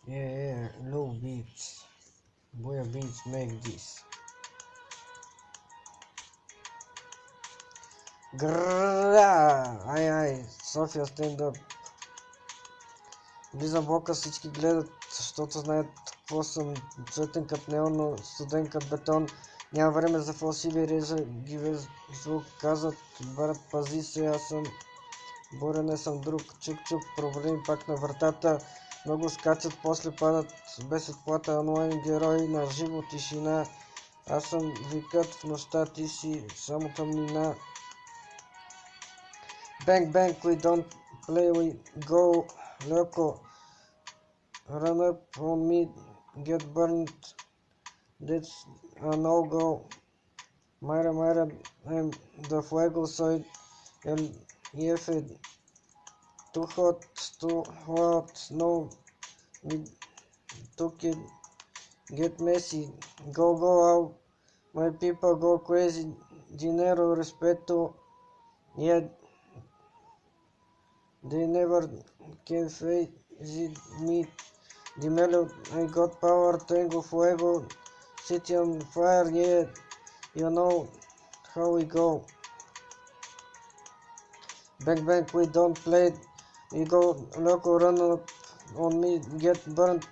Yeah, low beats. Boya beats make this. Ай, София стендъп. Влизам в ока, всички гледат, защото знаят какво съм. Цветен като неон, но студен като бетон. Няма време за фалшиви режа, ги звук казват, брат, пази се, аз съм Боря, не съм друг. Чук-чук, проблеми пак на вратата. Много скачат, после падат без отплата. Онлайн герои на живо тишина. Аз съм викът в нощта, ти си само тъмнина. Bang bang, we don't play, we go loco. Run up on me, get burned. That's a no-go. Myra, I'm the fuego, soy el jefe. Too hot, too hot, no. We took it, get messy. Go out. My people go crazy. Dinero, respeto. Yeah. They never can face me. Dimelo, I got power, tengo fuego, city on fire, yeah, you know how we go. Bang bang, we don't play, we go loco, run up on me, get burned,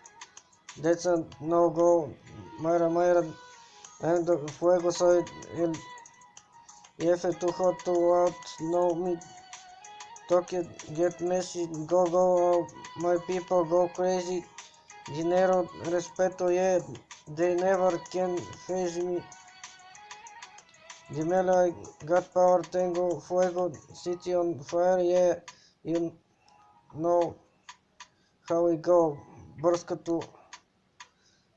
that's a no-go. Myra, I'm the fuego, soy el jefe, too hot, too out, no me. Talk it, get messy, go out, my people go crazy. Dinero, respeto, yeah, they never can face me. Dimelo, I got power, tengo fuego, city on fire, yeah, you know how we go. Бърз като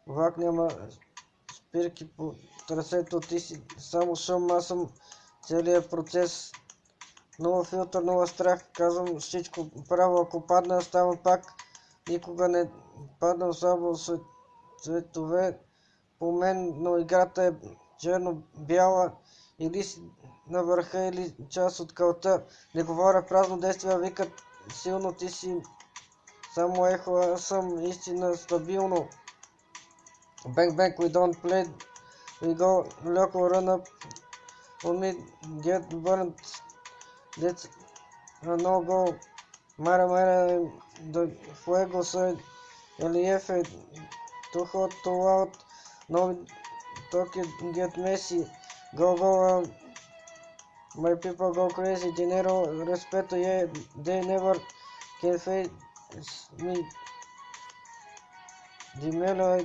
влак, няма спирки по трасето, ти си само шум, аз съм целият процес. Нова филтър, нова страх, казвам всичко право, ако падна, ставам пак. Никога не падам слабо цветове по мен, но играта е черно-бяла, или си на върха, или част от кълта. Не говоря празно, действия викат силно, ти си само ехо, аз съм истина стабилно. Bang bang, we don't play, we go loco, run up on me, get burned, that's a no-go. Myra, the fuego, soy el jefe, too hot, too out, no talk it, get messy, go out, my people go crazy, dinero, respeto, yeah, they never can face me. Dimelo, I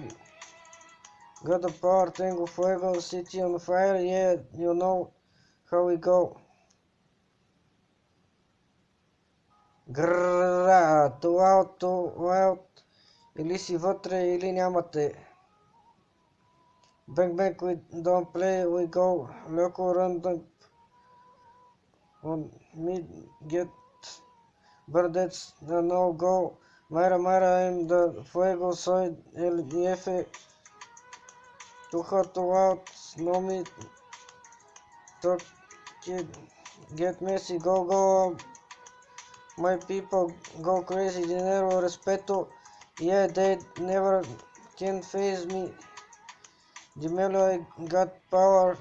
got the power, tengo fuego, city on fire, yeah, you know how we go. Too out, или си вътре, или нямате. Bang bang, we don't play, we go loco, run up on me, get burned, that's a no-go. Myra, I'm the fuego, soy el jefe. Too hot, too out, no me. Talk it, get messy, go out. My people go crazy, dinero, respeto, yeah, they never can face me. Dimelo, I got power,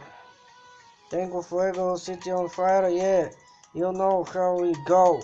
tengo fuego, city on fire, yeah, you know how we go.